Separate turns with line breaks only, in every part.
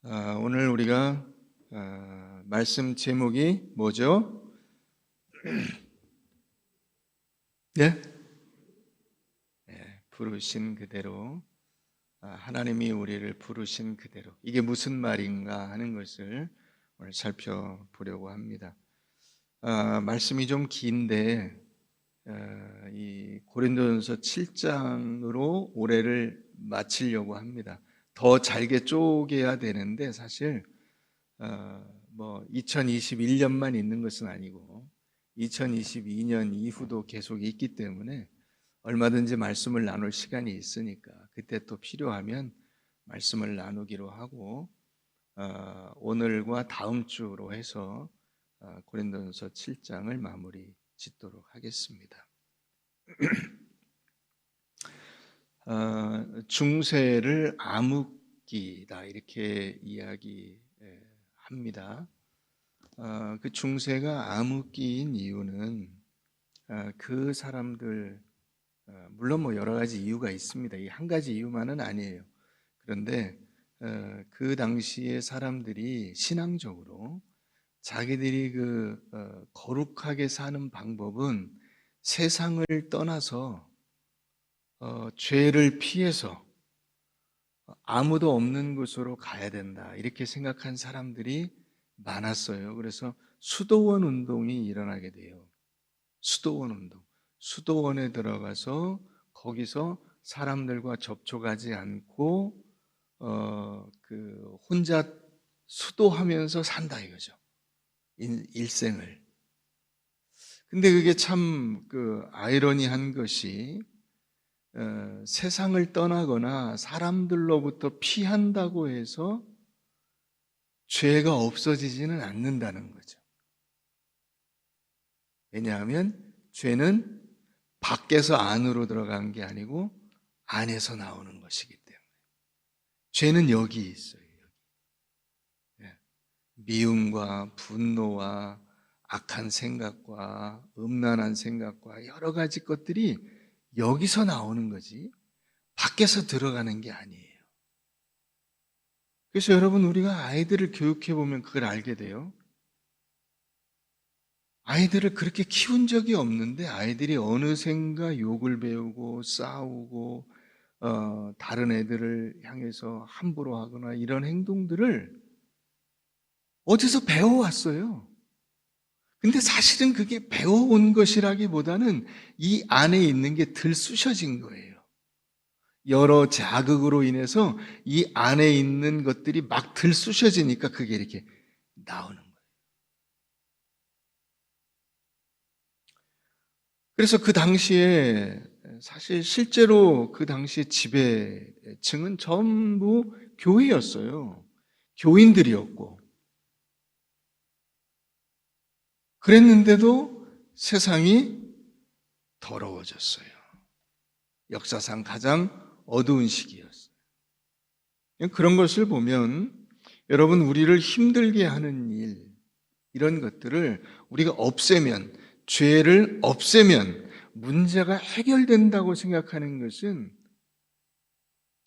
오늘 우리가 말씀 제목이 뭐죠? 네? 부르신 그대로, 하나님이 우리를 부르신 그대로, 이게 무슨 말인가 하는 것을 오늘 살펴보려고 합니다. 말씀이 좀 긴데 이 고린도전서 7장으로 올해를 마치려고 합니다. 더 잘게 쪼개야 되는데 사실 2021년만 있는 것은 아니고 2022년 이후도 계속 있기 때문에 얼마든지 말씀을 나눌 시간이 있으니까 그때 또 필요하면 말씀을 나누기로 하고 오늘과 다음 주로 해서 고린도전서 7장을 마무리 짓도록 하겠습니다. 중세를 암흑기다 이렇게 이야기합니다. 그 중세가 암흑기인 이유는 그 사람들 물론 여러 가지 이유가 있습니다. 이 한 가지 이유만은 아니에요. 그런데 그 당시에 사람들이 신앙적으로 자기들이 거룩하게 사는 방법은 세상을 떠나서 죄를 피해서 아무도 없는 곳으로 가야 된다 이렇게 생각한 사람들이 많았어요. 그래서 수도원 운동이 일어나게 돼요. 수도원 운동. 수도원에 들어가서 거기서 사람들과 접촉하지 않고 혼자 수도하면서 산다 이거죠. 일생을. 근데 그게 참 아이러니한 것이 세상을 떠나거나 사람들로부터 피한다고 해서 죄가 없어지지는 않는다는 거죠. 왜냐하면 죄는 밖에서 안으로 들어간 게 아니고 안에서 나오는 것이기 때문에. 죄는 여기 있어요. 여기. 미움과 분노와 악한 생각과 음란한 생각과 여러 가지 것들이 여기서 나오는 거지 밖에서 들어가는 게 아니에요. 그래서 여러분 우리가 아이들을 교육해 보면 그걸 알게 돼요. 아이들을 그렇게 키운 적이 없는데 아이들이 어느샌가 욕을 배우고 싸우고 다른 애들을 향해서 함부로 하거나 이런 행동들을 어디서 배워왔어요. 근데 사실은 그게 배워온 것이라기보다는 이 안에 있는 게 들쑤셔진 거예요. 여러 자극으로 인해서 이 안에 있는 것들이 막 들쑤셔지니까 그게 이렇게 나오는 거예요. 그래서 그 당시에 사실 실제로 그 당시에 지배층은 전부 교회였어요. 교인들이었고. 그랬는데도 세상이 더러워졌어요. 역사상 가장 어두운 시기였어요. 그런 것을 보면 여러분 우리를 힘들게 하는 일 이런 것들을 우리가 없애면 죄를 없애면 문제가 해결된다고 생각하는 것은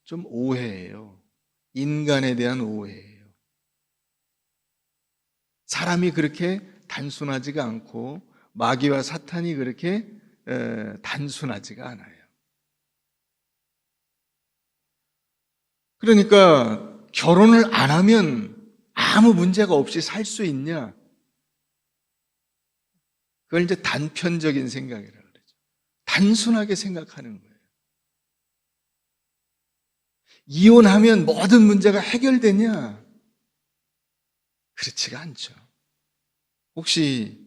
좀 오해예요. 인간에 대한 오해예요. 사람이 그렇게 단순하지가 않고 마귀와 사탄이 그렇게 단순하지가 않아요. 그러니까 결혼을 안 하면 아무 문제가 없이 살 수 있냐? 그걸 이제 단편적인 생각이라고 그러죠. 단순하게 생각하는 거예요. 이혼하면 모든 문제가 해결되냐? 그렇지가 않죠. 혹시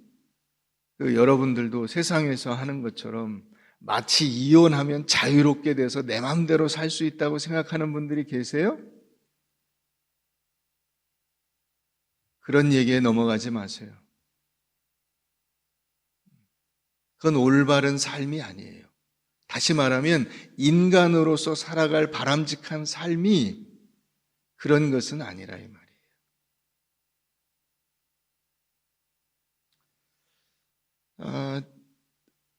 여러분들도 세상에서 하는 것처럼 마치 이혼하면 자유롭게 돼서 내 마음대로 살 수 있다고 생각하는 분들이 계세요? 그런 얘기에 넘어가지 마세요. 그건 올바른 삶이 아니에요. 다시 말하면 인간으로서 살아갈 바람직한 삶이 그런 것은 아니라 이 말이에요.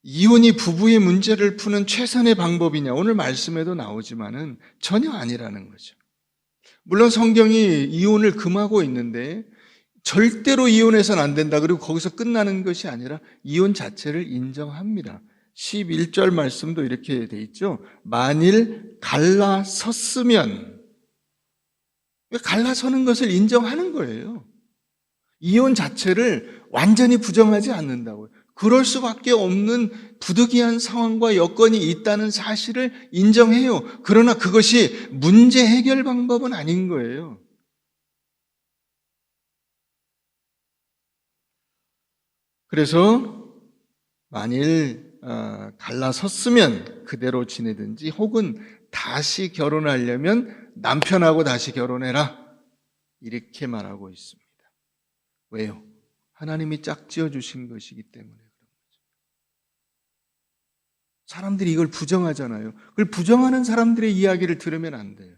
이혼이 부부의 문제를 푸는 최선의 방법이냐? 오늘 말씀에도 나오지만은 전혀 아니라는 거죠. 물론 성경이 이혼을 금하고 있는데 절대로 이혼해서는 안 된다. 그리고 거기서 끝나는 것이 아니라 이혼 자체를 인정합니다. 11절 말씀도 이렇게 돼 있죠. 만일 갈라섰으면, 갈라서는 것을 인정하는 거예요. 이혼 자체를 완전히 부정하지 않는다고요. 그럴 수밖에 없는 부득이한 상황과 여건이 있다는 사실을 인정해요. 그러나 그것이 문제 해결 방법은 아닌 거예요. 그래서 만일 갈라섰으면 그대로 지내든지 혹은 다시 결혼하려면 남편하고 다시 결혼해라. 이렇게 말하고 있습니다. 왜요? 하나님이 짝지어 주신 것이기 때문에 그런 거죠. 사람들이 이걸 부정하잖아요. 그걸 부정하는 사람들의 이야기를 들으면 안 돼요.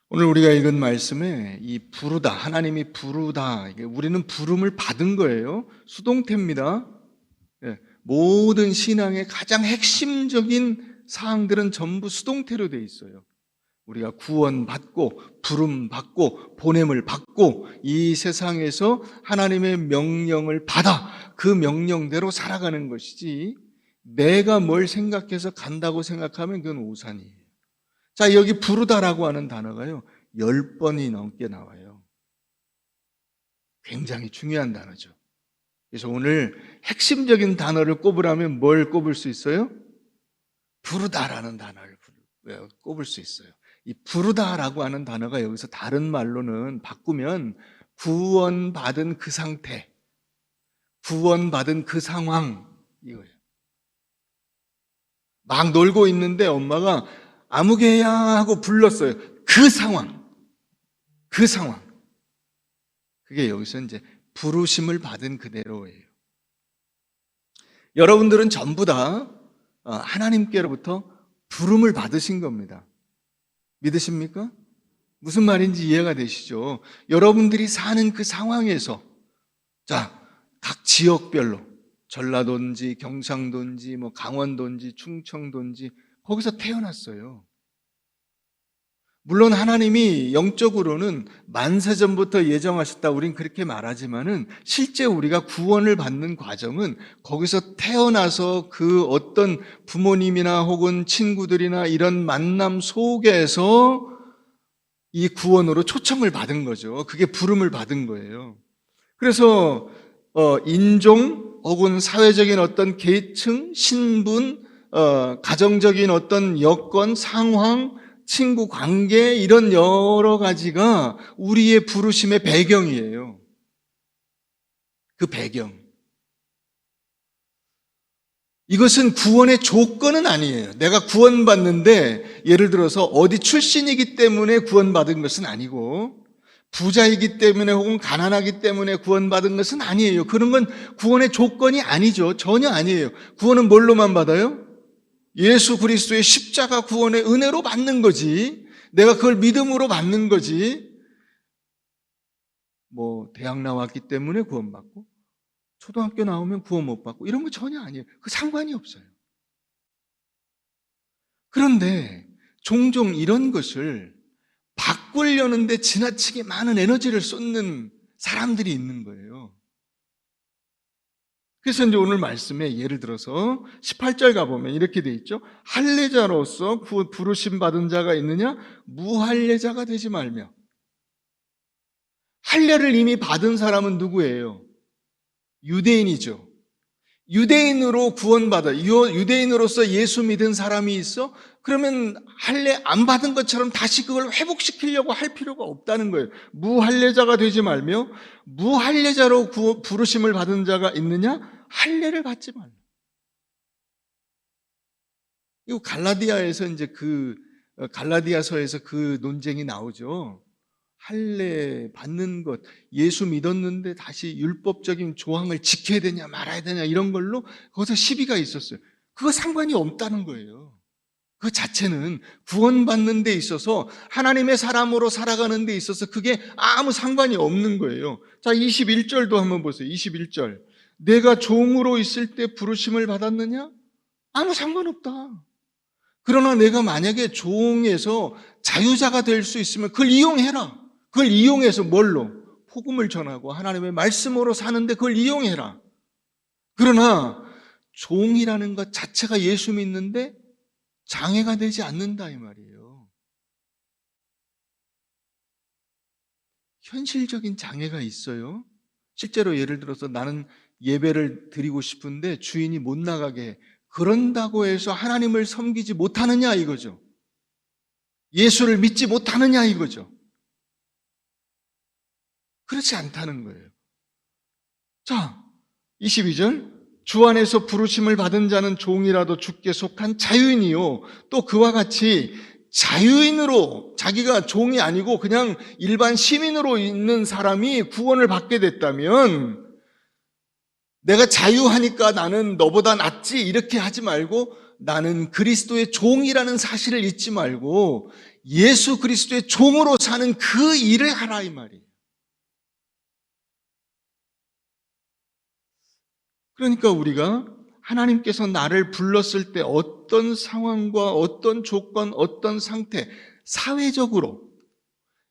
오늘 우리가 읽은 말씀에 이 부르다, 하나님이 부르다, 우리는 부름을 받은 거예요. 수동태입니다. 모든 신앙의 가장 핵심적인 사항들은 전부 수동태로 되어 있어요. 우리가 구원받고 부름받고 보냄을 받고 이 세상에서 하나님의 명령을 받아 그 명령대로 살아가는 것이지, 내가 뭘 생각해서 간다고 생각하면 그건 오산이에요. 자, 여기 부르다라고 하는 단어가요 10번이 넘게 나와요. 굉장히 중요한 단어죠. 그래서 오늘 핵심적인 단어를 꼽으라면 뭘 꼽을 수 있어요? 부르다라는 단어를 꼽을 수 있어요. 이 부르다라고 하는 단어가 여기서 다른 말로는 바꾸면 구원받은 그 상태, 구원받은 그 상황, 이거예요. 막 놀고 있는데 엄마가 아무개야 하고 불렀어요. 그 상황, 그 상황. 그게 여기서 이제 부르심을 받은 그대로예요. 여러분들은 전부 다 하나님께로부터 부름을 받으신 겁니다. 믿으십니까? 무슨 말인지 이해가 되시죠? 여러분들이 사는 그 상황에서, 자, 각 지역별로 전라도인지 경상도인지 뭐 강원도인지 충청도인지 거기서 태어났어요. 물론 하나님이 영적으로는 만세전부터 예정하셨다, 우린 그렇게 말하지만은 실제 우리가 구원을 받는 과정은 거기서 태어나서 그 어떤 부모님이나 혹은 친구들이나 이런 만남 속에서 이 구원으로 초청을 받은 거죠. 그게 부름을 받은 거예요. 그래서 인종 혹은 사회적인 어떤 계층, 신분, 가정적인 어떤 여건, 상황, 친구 관계, 이런 여러 가지가 우리의 부르심의 배경이에요. 그 배경. 이것은 구원의 조건은 아니에요. 내가 구원받는데 예를 들어서 어디 출신이기 때문에 구원받은 것은 아니고, 부자이기 때문에 혹은 가난하기 때문에 구원받은 것은 아니에요. 그런 건 구원의 조건이 아니죠. 전혀 아니에요. 구원은 뭘로만 받아요? 예수 그리스도의 십자가 구원의 은혜로 받는 거지. 내가 그걸 믿음으로 받는 거지. 뭐 대학 나왔기 때문에 구원받고 초등학교 나오면 구원 못 받고 이런 거 전혀 아니에요. 그 상관이 없어요. 그런데 종종 이런 것을 바꾸려는데 지나치게 많은 에너지를 쏟는 사람들이 있는 거예요. 그래서 이제 오늘 말씀에 예를 들어서 18절 가보면 이렇게 돼 있죠. 할례자로서 부르심 받은 자가 있느냐? 무할례자가 되지 말며. 할례를 이미 받은 사람은 누구예요? 유대인이죠. 유대인으로 구원받아, 유대인으로서 예수 믿은 사람이 있어? 그러면 할례 안 받은 것처럼 다시 그걸 회복시키려고 할 필요가 없다는 거예요. 무할례자가 되지 말며, 무할례자로 부르심을 받은 자가 있느냐? 할례를 받지 말라. 이거 갈라디아에서 이제 갈라디아서에서 그 논쟁이 나오죠. 할례 받는 것, 예수 믿었는데 다시 율법적인 조항을 지켜야 되냐 말아야 되냐 이런 걸로 거기서 시비가 있었어요. 그거 상관이 없다는 거예요. 그 자체는 구원받는 데 있어서, 하나님의 사람으로 살아가는 데 있어서 그게 아무 상관이 없는 거예요. 자, 21절도 한번 보세요. 21절. 내가 종으로 있을 때 부르심을 받았느냐? 아무 상관없다. 그러나 내가 만약에 종에서 자유자가 될 수 있으면 그걸 이용해라. 그걸 이용해서 뭘로? 복음을 전하고 하나님의 말씀으로 사는데 그걸 이용해라. 그러나 종이라는 것 자체가 예수 믿는데 장애가 되지 않는다 이 말이에요. 현실적인 장애가 있어요. 실제로 예를 들어서 나는 예배를 드리고 싶은데 주인이 못 나가게 해. 그런다고 해서 하나님을 섬기지 못하느냐 이거죠. 예수를 믿지 못하느냐 이거죠. 그렇지 않다는 거예요. 자, 22절. 주 안에서 부르심을 받은 자는 종이라도 주께 속한 자유인이요. 또 그와 같이 자유인으로, 자기가 종이 아니고 그냥 일반 시민으로 있는 사람이 구원을 받게 됐다면, 내가 자유하니까 나는 너보다 낫지 이렇게 하지 말고 나는 그리스도의 종이라는 사실을 잊지 말고 예수 그리스도의 종으로 사는 그 일을 하라 이 말이에요. 그러니까 우리가 하나님께서 나를 불렀을 때 어떤 상황과 어떤 조건, 어떤 상태, 사회적으로,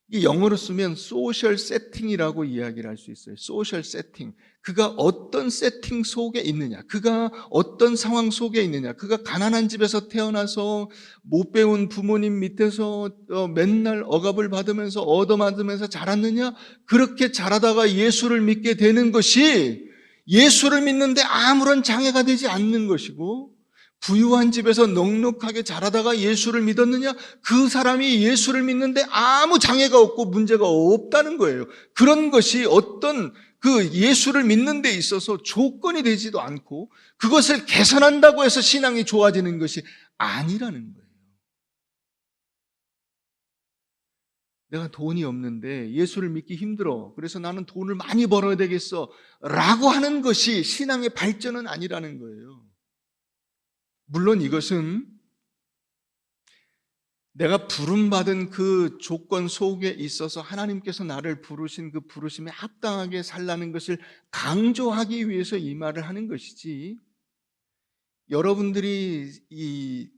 이 영어로 쓰면 소셜 세팅이라고 이야기를 할 수 있어요. 소셜 세팅. 그가 어떤 세팅 속에 있느냐, 그가 어떤 상황 속에 있느냐, 그가 가난한 집에서 태어나서 못 배운 부모님 밑에서 맨날 억압을 받으면서 얻어맞으면서 자랐느냐, 그렇게 자라다가 예수를 믿게 되는 것이 예수를 믿는데 아무런 장애가 되지 않는 것이고, 부유한 집에서 넉넉하게 자라다가 예수를 믿었느냐? 그 사람이 예수를 믿는데 아무 장애가 없고 문제가 없다는 거예요. 그런 것이 어떤 그 예수를 믿는 데 있어서 조건이 되지도 않고 그것을 개선한다고 해서 신앙이 좋아지는 것이 아니라는 거예요. 내가 돈이 없는데 예수를 믿기 힘들어. 그래서 나는 돈을 많이 벌어야 되겠어. 라고 하는 것이 신앙의 발전은 아니라는 거예요. 물론 이것은 내가 부름받은 그 조건 속에 있어서 하나님께서 나를 부르신 그 부르심에 합당하게 살라는 것을 강조하기 위해서 이 말을 하는 것이지, 여러분들이 이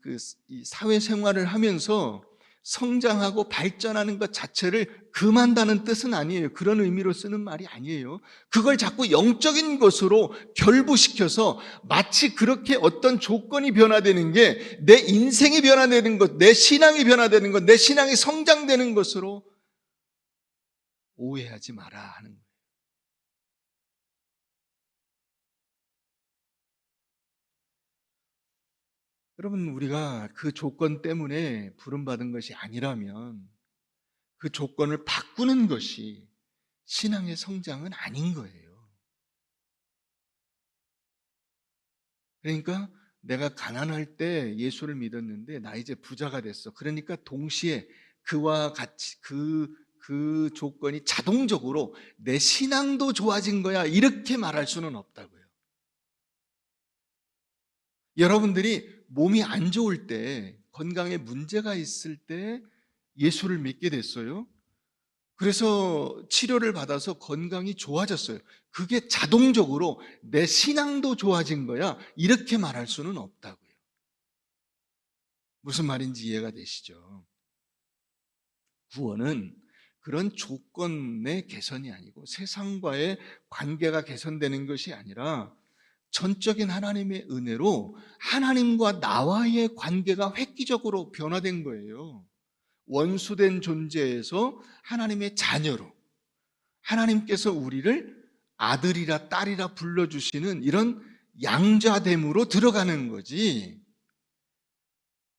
사회생활을 하면서 성장하고 발전하는 것 자체를 금한다는 뜻은 아니에요. 그런 의미로 쓰는 말이 아니에요. 그걸 자꾸 영적인 것으로 결부시켜서 마치 그렇게 어떤 조건이 변화되는 게 내 인생이 변화되는 것, 내 신앙이 변화되는 것, 내 신앙이 성장되는 것으로 오해하지 마라 하는 거예요. 여러분, 우리가 그 조건 때문에 부름받은 것이 아니라면 그 조건을 바꾸는 것이 신앙의 성장은 아닌 거예요. 그러니까 내가 가난할 때 예수를 믿었는데 나 이제 부자가 됐어. 그러니까 동시에 그와 같이 그 조건이 자동적으로 내 신앙도 좋아진 거야, 이렇게 말할 수는 없다고요. 여러분들이 몸이 안 좋을 때, 건강에 문제가 있을 때 예수를 믿게 됐어요. 그래서 치료를 받아서 건강이 좋아졌어요. 그게 자동적으로 내 신앙도 좋아진 거야, 이렇게 말할 수는 없다고요. 무슨 말인지 이해가 되시죠? 구원은 그런 조건의 개선이 아니고 세상과의 관계가 개선되는 것이 아니라 전적인 하나님의 은혜로 하나님과 나와의 관계가 획기적으로 변화된 거예요. 원수된 존재에서 하나님의 자녀로, 하나님께서 우리를 아들이라 딸이라 불러주시는 이런 양자됨으로 들어가는 거지,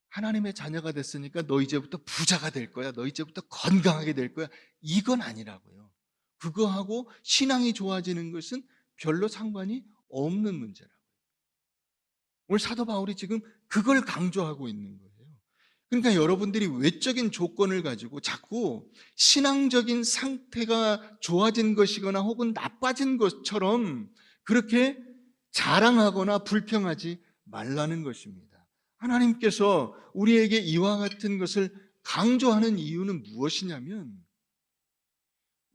하나님의 자녀가 됐으니까 너 이제부터 부자가 될 거야, 너 이제부터 건강하게 될 거야, 이건 아니라고요. 그거하고 신앙이 좋아지는 것은 별로 상관이 없는 문제라고요. 오늘 사도 바울이 지금 그걸 강조하고 있는 거예요. 그러니까 여러분들이 외적인 조건을 가지고 자꾸 신앙적인 상태가 좋아진 것이거나 혹은 나빠진 것처럼 그렇게 자랑하거나 불평하지 말라는 것입니다. 하나님께서 우리에게 이와 같은 것을 강조하는 이유는 무엇이냐면,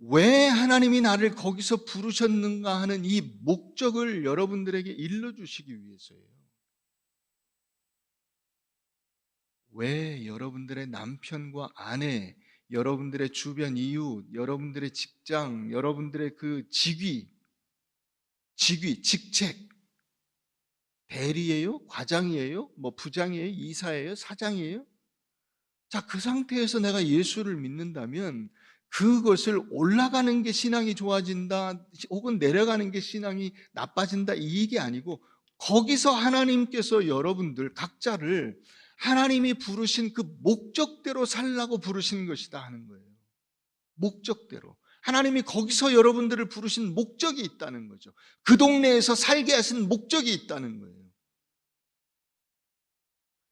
왜 하나님이 나를 거기서 부르셨는가 하는 이 목적을 여러분들에게 일러주시기 위해서예요. 왜 여러분들의 남편과 아내, 여러분들의 주변 이웃, 여러분들의 직장, 여러분들의 그 직책, 대리예요? 과장이에요? 뭐 부장이에요? 이사예요? 사장이에요? 자, 그 상태에서 내가 예수를 믿는다면 그것을 올라가는 게 신앙이 좋아진다, 혹은 내려가는 게 신앙이 나빠진다, 이게 아니고 거기서 하나님께서 여러분들 각자를 하나님이 부르신 그 목적대로 살라고 부르신 것이다 하는 거예요. 목적대로. 하나님이 거기서 여러분들을 부르신 목적이 있다는 거죠. 그 동네에서 살게 하신 목적이 있다는 거예요.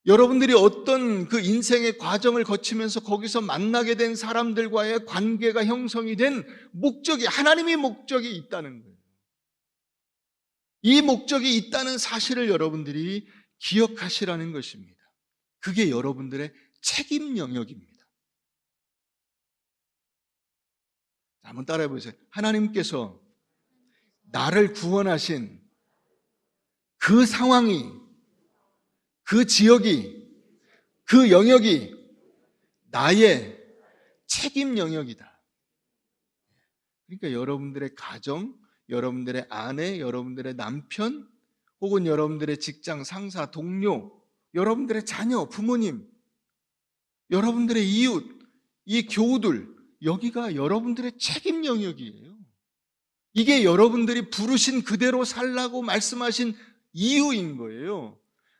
여러분들이 어떤 그 인생의 과정을 거치면서 거기서 만나게 된 사람들과의 관계가 형성이 된 목적이, 하나님의 목적이 있다는 거예요. 이 목적이 있다는 사실을 여러분들이 기억하시라는 것입니다. 그게 여러분들의 책임 영역입니다. 한번 따라해 보세요. 하나님께서 나를 구원하신 그 상황이, 그 지역이, 그 영역이 나의 책임 영역이다. 그러니까 여러분들의 가정, 여러분들의 아내, 여러분들의 남편, 혹은 여러분들의 직장 상사, 동료, 여러분들의 자녀, 부모님, 여러분들의 이웃, 이 교우들, 여기가 여러분들의 책임 영역이에요. 이게 여러분들이 부르신 그대로 살라고 말씀하신 이유인 거예요.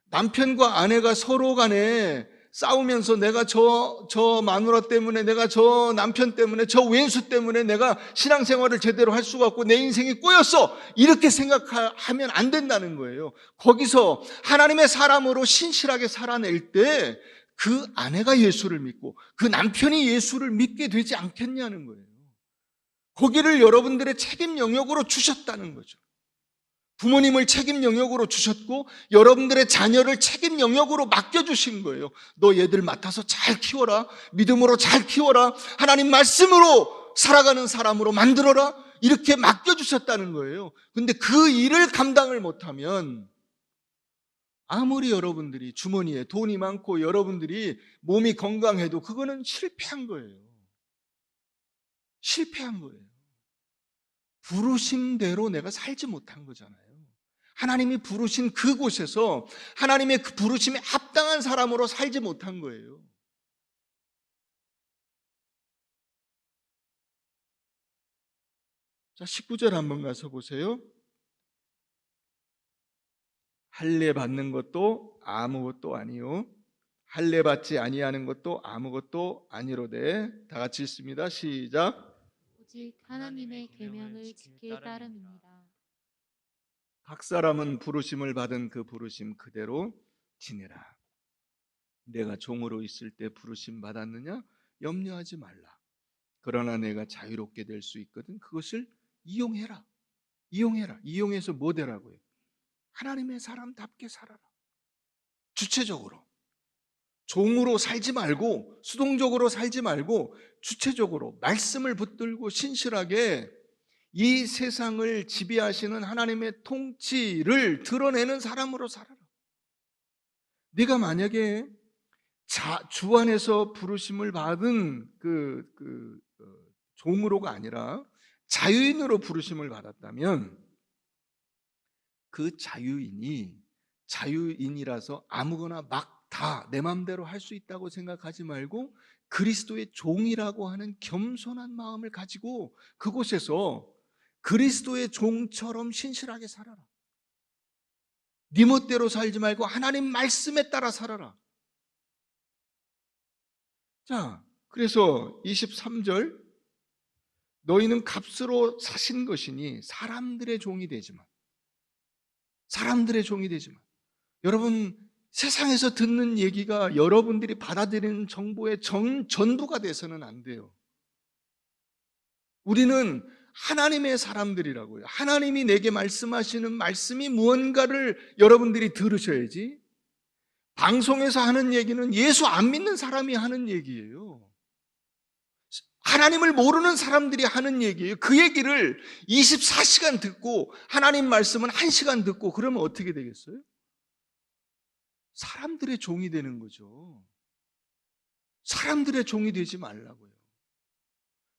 남편과 아내가 서로 간에 싸우면서 내가 저 마누라 때문에, 내가 저 남편 때문에, 저 왼수 때문에 내가 신앙생활을 제대로 할 수가 없고 내 인생이 꼬였어, 이렇게 생각하면 안 된다는 거예요. 거기서 하나님의 사람으로 신실하게 살아낼 때 그 아내가 예수를 믿고 그 남편이 예수를 믿게 되지 않겠냐는 거예요. 거기를 여러분들의 책임 영역으로 주셨다는 거죠. 부모님을 책임 영역으로 주셨고 여러분들의 자녀를 책임 영역으로 맡겨주신 거예요. 너 얘들 맡아서 잘 키워라, 믿음으로 잘 키워라, 하나님 말씀으로 살아가는 사람으로 만들어라, 이렇게 맡겨주셨다는 거예요. 근데 그 일을 감당을 못하면 아무리 여러분들이 주머니에 돈이 많고 여러분들이 몸이 건강해도 그거는 실패한 거예요. 실패한 거예요. 부르심대로 내가 살지 못한 거잖아요. 하나님이 부르신 그곳에서 하나님의 그 부르심에 합당한 사람으로 살지 못한 거예요. 자, 19절 한번 가서 보세요. 할례 받는 것도 아무것도 아니요, 할례 받지 아니하는 것도 아무것도 아니로되. 다 같이 읽습니다. 시작.
오직 하나님의 계명을 지킬 따름입니다.
각 사람은 부르심을 받은 그 부르심 그대로 지내라. 내가 종으로 있을 때 부르심 받았느냐? 염려하지 말라. 그러나 내가 자유롭게 될 수 있거든. 그것을 이용해라. 이용해서 뭐 되라고요? 하나님의 사람답게 살아라. 주체적으로. 종으로 살지 말고, 수동적으로 살지 말고 주체적으로 말씀을 붙들고 신실하게 이 세상을 지배하시는 하나님의 통치를 드러내는 사람으로 살아라. 네가 만약에 주 안에서 부르심을 받은 종으로가 아니라 자유인으로 부르심을 받았다면 그 자유인이라서 아무거나 막 다 내 마음대로 할 수 있다고 생각하지 말고 그리스도의 종이라고 하는 겸손한 마음을 가지고 그곳에서 그리스도의 종처럼 신실하게 살아라. 네 멋대로 살지 말고 하나님 말씀에 따라 살아라. 자, 그래서 23절, 너희는 값으로 사신 것이니 사람들의 종이 되지 마. 사람들의 종이 되지 마. 여러분, 세상에서 듣는 얘기가 여러분들이 받아들이는 정보의 전부가 돼서는 안 돼요. 우리는 하나님의 사람들이라고요. 하나님이 내게 말씀하시는 말씀이 무언가를 여러분들이 들으셔야지. 방송에서 하는 얘기는 예수 안 믿는 사람이 하는 얘기예요. 하나님을 모르는 사람들이 하는 얘기예요. 그 얘기를 24시간 듣고 하나님 말씀은 1시간 듣고 그러면 어떻게 되겠어요? 사람들의 종이 되는 거죠. 사람들의 종이 되지 말라고요.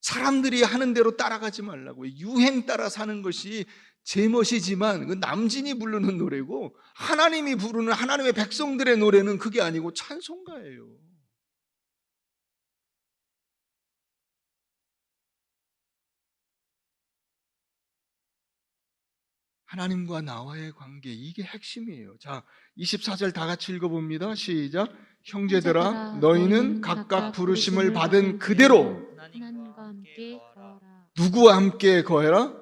사람들이 하는 대로 따라가지 말라고요. 유행 따라 사는 것이 제멋이지만 그 남진이 부르는 노래고, 하나님이 부르는 하나님의 백성들의 노래는 그게 아니고 찬송가예요. 하나님과 나와의 관계, 이게 핵심이에요. 자, 24절 다 같이 읽어봅니다. 시작. 형제들아, 너희는 각각 부르심을 받은 그대로
하나님과 함께 거하라.
누구와 함께 거해라?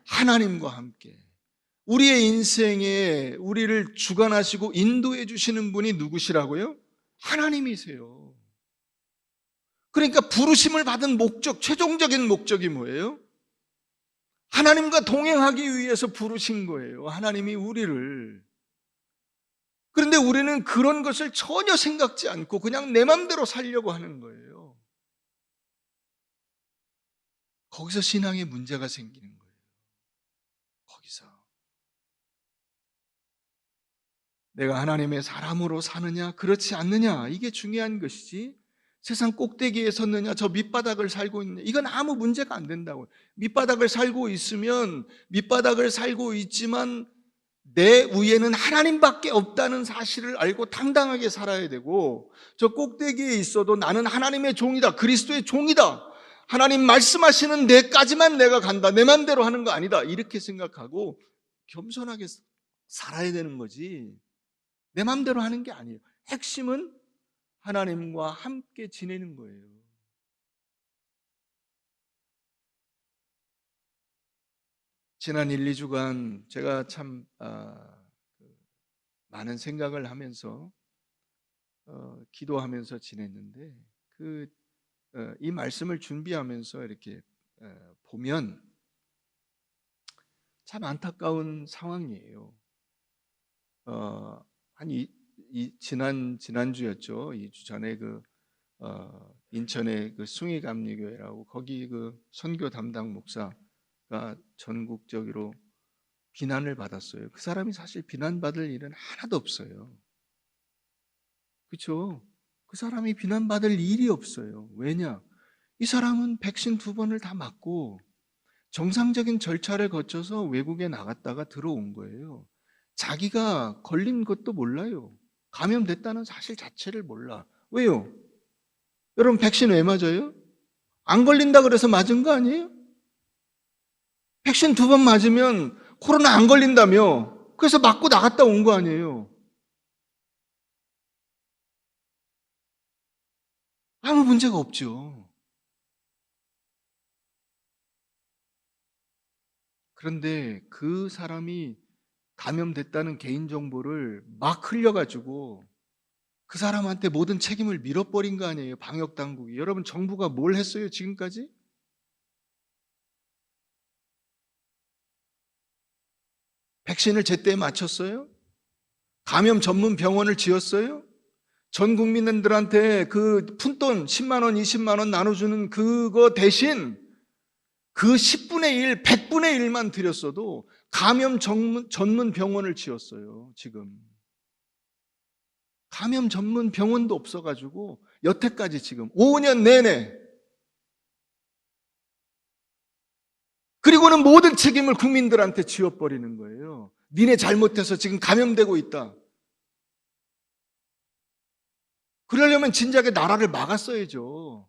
하나님과 함께. 우리의 인생에 우리를 주관하시고 인도해 주시는 분이 누구시라고요? 하나님이세요. 그러니까 부르심을 받은 목적, 최종적인 목적이 뭐예요? 하나님과 동행하기 위해서 부르신 거예요. 하나님이 우리를. 그런데 우리는 그런 것을 전혀 생각지 않고 그냥 내 맘대로 살려고 하는 거예요. 거기서 신앙에 문제가 생기는 거예요. 거기서. 내가 하나님의 사람으로 사느냐, 그렇지 않느냐, 이게 중요한 것이지, 세상 꼭대기에 섰느냐, 저 밑바닥을 살고 있느냐, 이건 아무 문제가 안 된다고요. 밑바닥을 살고 있으면 밑바닥을 살고 있지만 내 위에는 하나님밖에 없다는 사실을 알고 당당하게 살아야 되고, 저 꼭대기에 있어도 나는 하나님의 종이다, 그리스도의 종이다, 하나님 말씀하시는 데까지만 내가 간다, 내 맘대로 하는 거 아니다, 이렇게 생각하고 겸손하게 살아야 되는 거지, 내 맘대로 하는 게 아니에요. 핵심은 하나님과 함께 지내는 거예요. 지난 1, 2주간 제가 참 많은 생각을 하면서 기도하면서 지냈는데, 이 말씀을 준비하면서 이렇게 보면 참 안타까운 상황이에요. 지난주였죠. 2주 전에 인천의 숭의감리교회라고, 거기 선교 담당 목사가 전국적으로 비난을 받았어요. 그 사람이 사실 비난받을 일은 하나도 없어요. 그렇죠? 그 사람이 비난받을 일이 없어요. 왜냐? 이 사람은 백신 2번을 다 맞고 정상적인 절차를 거쳐서 외국에 나갔다가 들어온 거예요. 자기가 걸린 것도 몰라요. 감염됐다는 사실 자체를 몰라. 왜요? 여러분, 백신 왜 맞아요? 안 걸린다 그래서 맞은 거 아니에요? 백신 2번 맞으면 코로나 안 걸린다며, 그래서 맞고 나갔다 온 거 아니에요? 아무 문제가 없죠. 그런데 그 사람이 감염됐다는 개인정보를 막 흘려가지고 그 사람한테 모든 책임을 밀어버린 거 아니에요, 방역당국이. 여러분, 정부가 뭘 했어요, 지금까지? 백신을 제때 맞췄어요? 감염 전문 병원을 지었어요? 전 국민들한테 그 푼돈 10만 원, 20만 원 나눠주는 그거 대신 그 10분의 1, 100분의 1만 드렸어도 감염 전문 병원을 지었어요, 지금. 감염 전문 병원도 없어가지고 여태까지 지금 5년 내내. 그리고는 모든 책임을 국민들한테 지워버리는 거예요. 니네 잘못해서 지금 감염되고 있다. 그러려면 진작에 나라를 막았어야죠.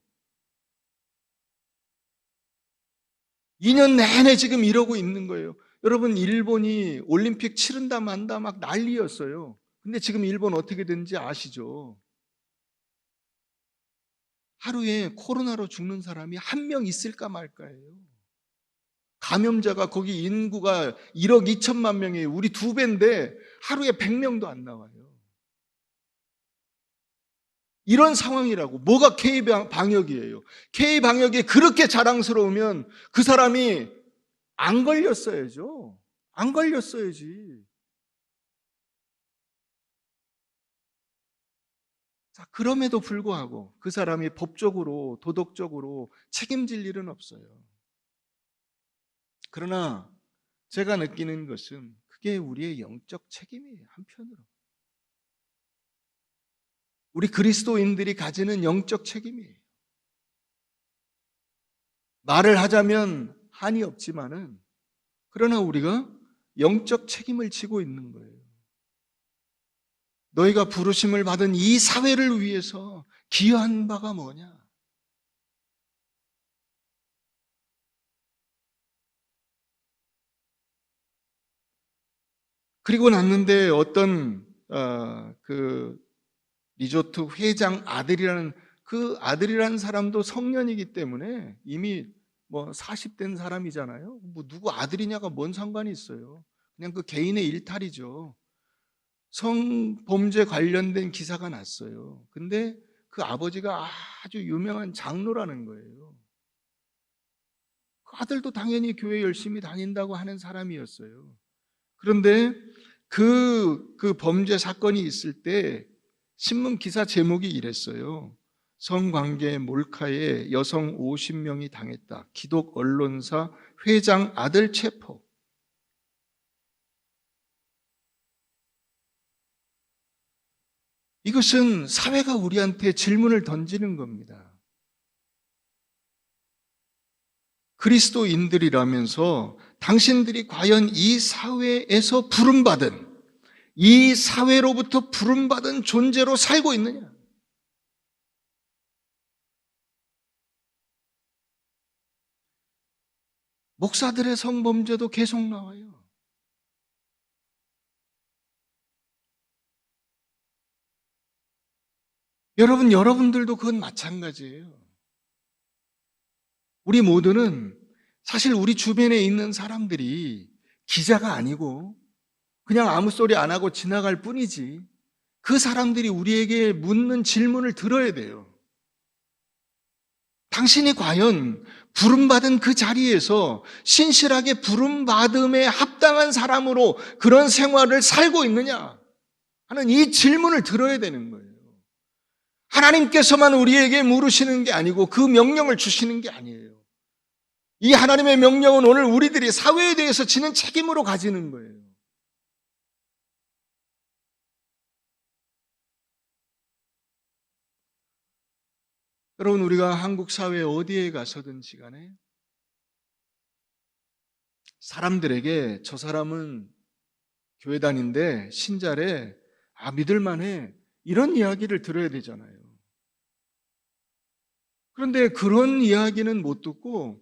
2년 내내 지금 이러고 있는 거예요. 여러분, 일본이 올림픽 치른다 만다 막 난리였어요. 근데 지금 일본 어떻게 되는지 아시죠? 하루에 코로나로 죽는 사람이 1명 있을까 말까예요. 감염자가, 거기 인구가 1억 2천만 명이에요. 우리 2배인데 하루에 100명도 안 나와요. 이런 상황이라고. 뭐가 K방역이에요? K방역이 그렇게 자랑스러우면 그 사람이 안 걸렸어야죠. 안 걸렸어야지. 자, 그럼에도 불구하고 그 사람이 법적으로, 도덕적으로 책임질 일은 없어요. 그러나 제가 느끼는 것은 그게 우리의 영적 책임이에요, 한편으로. 우리 그리스도인들이 가지는 영적 책임이에요. 말을 하자면 한이 없지만은 그러나 우리가 영적 책임을 지고 있는 거예요. 너희가 부르심을 받은 이 사회를 위해서 기여한 바가 뭐냐? 그리고 났는데 어떤 그 리조트 회장 아들이라는 그 아들이라는 사람도 성년이기 때문에 이미 뭐 40된 사람이잖아요. 뭐 누구 아들이냐가 뭔 상관이 있어요. 그냥 그 개인의 일탈이죠. 성범죄 관련된 기사가 났어요. 근데 그 아버지가 아주 유명한 장로라는 거예요. 그 아들도 당연히 교회 열심히 다닌다고 하는 사람이었어요. 그런데 그 범죄 사건이 있을 때 신문 기사 제목이 이랬어요. 성관계 몰카에 여성 50명이 당했다. 기독 언론사 회장 아들 체포. 이것은 사회가 우리한테 질문을 던지는 겁니다. 그리스도인들이라면서 당신들이 과연 이 사회에서 부름받은, 이 사회로부터 부름받은 존재로 살고 있느냐? 목사들의 성범죄도 계속 나와요. 여러분들도 그건 마찬가지예요. 우리 모두는 사실 우리 주변에 있는 사람들이 기자가 아니고 그냥 아무 소리 안 하고 지나갈 뿐이지 그 사람들이 우리에게 묻는 질문을 들어야 돼요. 당신이 과연 부름받은 그 자리에서 신실하게 부름받음에 합당한 사람으로 그런 생활을 살고 있느냐 하는 이 질문을 들어야 되는 거예요. 하나님께서만 우리에게 물으시는 게 아니고 그 명령을 주시는 게 아니에요. 이 하나님의 명령은 오늘 우리들이 사회에 대해서 지는 책임으로 가지는 거예요. 여러분, 우리가 한국 사회 어디에 가서든지 간에 사람들에게 저 사람은 교회다닌데 신자래, 믿을만해, 이런 이야기를 들어야 되잖아요. 그런데 그런 이야기는 못 듣고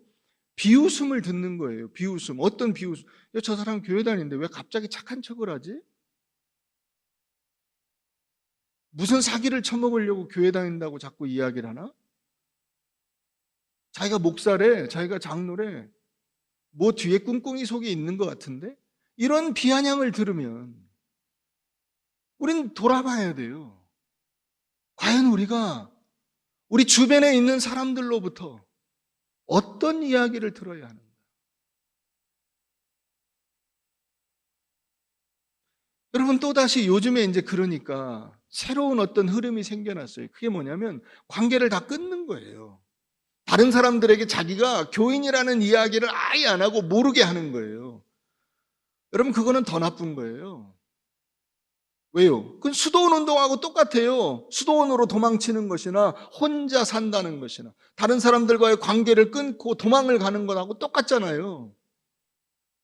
비웃음을 듣는 거예요. 비웃음. 어떤 비웃음? 야, 저 사람 교회 다니는데 왜 갑자기 착한 척을 하지? 무슨 사기를 쳐먹으려고 교회 다닌다고 자꾸 이야기를 하나? 자기가 목사래, 자기가 장로래, 뭐 뒤에 꿍꿍이 속에 있는 것 같은데? 이런 비아냥을 들으면 우린 돌아봐야 돼요. 과연 우리가 우리 주변에 있는 사람들로부터 어떤 이야기를 들어야 하는가? 여러분, 또다시 요즘에 이제 그러니까 새로운 어떤 흐름이 생겨났어요. 그게 뭐냐면 관계를 다 끊는 거예요. 다른 사람들에게 자기가 교인이라는 이야기를 아예 안 하고 모르게 하는 거예요. 여러분, 그거는 더 나쁜 거예요. 왜요? 그건 수도원 운동하고 똑같아요. 수도원으로 도망치는 것이나 혼자 산다는 것이나 다른 사람들과의 관계를 끊고 도망을 가는 것하고 똑같잖아요.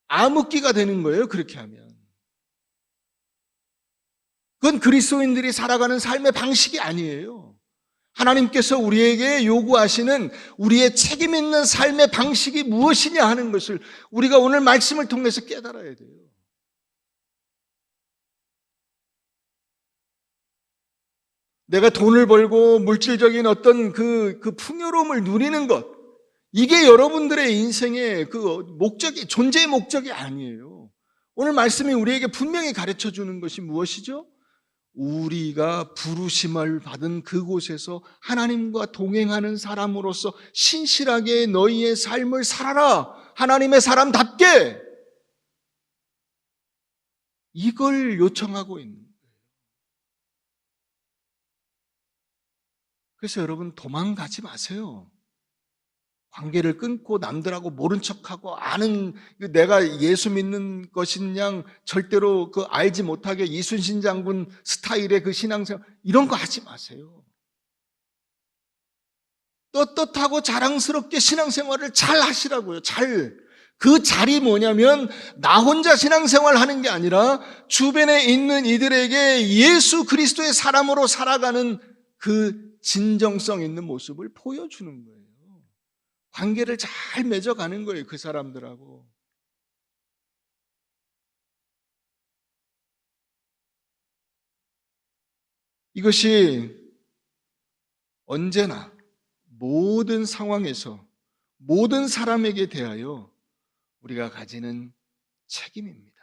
암흑기가 되는 거예요, 그렇게 하면. 그건 그리스도인들이 살아가는 삶의 방식이 아니에요. 하나님께서 우리에게 요구하시는 우리의 책임 있는 삶의 방식이 무엇이냐 하는 것을 우리가 오늘 말씀을 통해서 깨달아야 돼요. 내가 돈을 벌고 물질적인 어떤 그 풍요로움을 누리는 것, 이게 여러분들의 인생의 그 목적이, 존재의 목적이 아니에요. 오늘 말씀이 우리에게 분명히 가르쳐 주는 것이 무엇이죠? 우리가 부르심을 받은 그곳에서 하나님과 동행하는 사람으로서 신실하게 너희의 삶을 살아라. 하나님의 사람답게. 이걸 요청하고 있는 거예요. 그래서 여러분, 도망가지 마세요. 관계를 끊고 남들하고 모른 척하고 아는 내가 예수 믿는 것인 양 절대로 그 알지 못하게 이순신 장군 스타일의 그 신앙생활 이런 거 하지 마세요. 떳떳하고 자랑스럽게 신앙생활을 잘 하시라고요. 그 잘이 뭐냐면 나 혼자 신앙생활 하는 게 아니라 주변에 있는 이들에게 예수 그리스도의 사람으로 살아가는 그 진정성 있는 모습을 보여주는 거예요. 관계를 잘 맺어가는 거예요. 그 사람들하고. 이것이 언제나 모든 상황에서 모든 사람에게 대하여 우리가 가지는 책임입니다.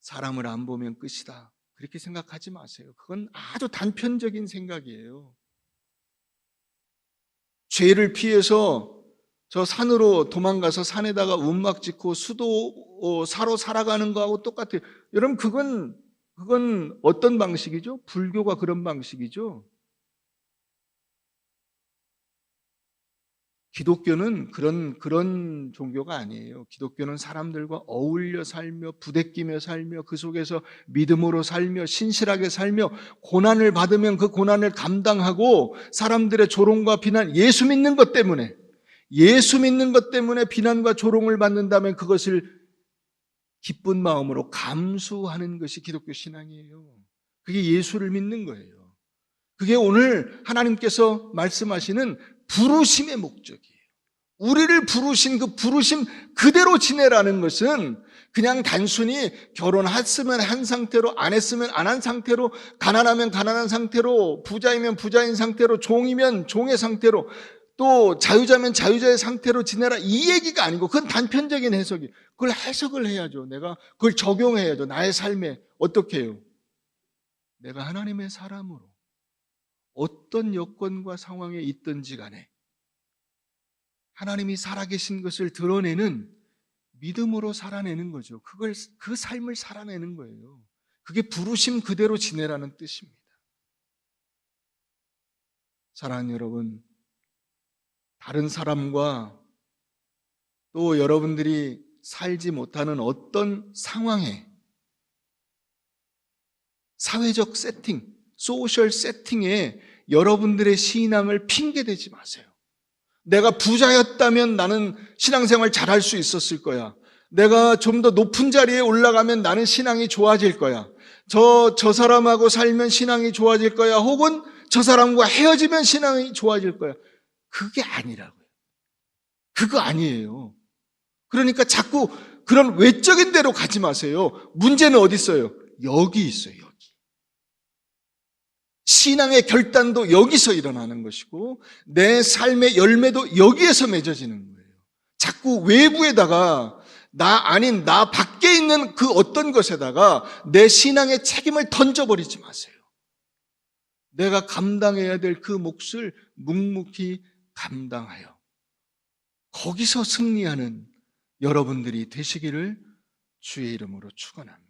사람을 안 보면 끝이다. 그렇게 생각하지 마세요. 그건 아주 단편적인 생각이에요. 죄를 피해서 저 산으로 도망가서 산에다가 움막 짓고 수도 사로 살아가는 거하고 똑같아요. 여러분 그건 어떤 방식이죠? 불교가 그런 방식이죠. 기독교는 그런 종교가 아니에요. 기독교는 사람들과 어울려 살며 부대끼며 살며 그 속에서 믿음으로 살며 신실하게 살며 고난을 받으면 그 고난을 감당하고 사람들의 조롱과 비난, 예수 믿는 것 때문에 비난과 조롱을 받는다면 그것을 기쁜 마음으로 감수하는 것이 기독교 신앙이에요. 그게 예수를 믿는 거예요. 그게 오늘 하나님께서 말씀하시는 부르심의 목적이에요. 우리를 부르신 그 부르심 그대로 지내라는 것은 그냥 단순히 결혼했으면 한 상태로 안 했으면 안 한 상태로 가난하면 가난한 상태로 부자이면 부자인 상태로 종이면 종의 상태로 또 자유자면 자유자의 상태로 지내라 이 얘기가 아니고 그건 단편적인 해석이에요. 그걸 해석을 해야죠. 내가 그걸 적용해야죠. 나의 삶에 어떻게 해요? 내가 하나님의 사람으로 어떤 여건과 상황에 있든지 간에 하나님이 살아계신 것을 드러내는 믿음으로 살아내는 거죠. 그 삶을 살아내는 거예요. 그게 부르심 그대로 지내라는 뜻입니다. 사랑하는 여러분, 다른 사람과 또 여러분들이 살지 못하는 어떤 상황에 사회적 세팅, 소셜 세팅에 여러분들의 신앙을 핑계대지 마세요. 내가 부자였다면 나는 신앙생활 잘할 수 있었을 거야. 내가 좀 더 높은 자리에 올라가면 나는 신앙이 좋아질 거야. 저 사람하고 살면 신앙이 좋아질 거야. 혹은 저 사람과 헤어지면 신앙이 좋아질 거야. 그게 아니라고요. 그거 아니에요. 그러니까 자꾸 그런 외적인 데로 가지 마세요. 문제는 어디 있어요? 여기 있어요. 여기. 신앙의 결단도 여기서 일어나는 것이고 내 삶의 열매도 여기에서 맺어지는 거예요. 자꾸 외부에다가 나 아닌 나 밖에 있는 그 어떤 것에다가 내 신앙의 책임을 던져버리지 마세요. 내가 감당해야 될 그 몫을 묵묵히 감당하여 거기서 승리하는 여러분들이 되시기를 주의 이름으로 축원합니다.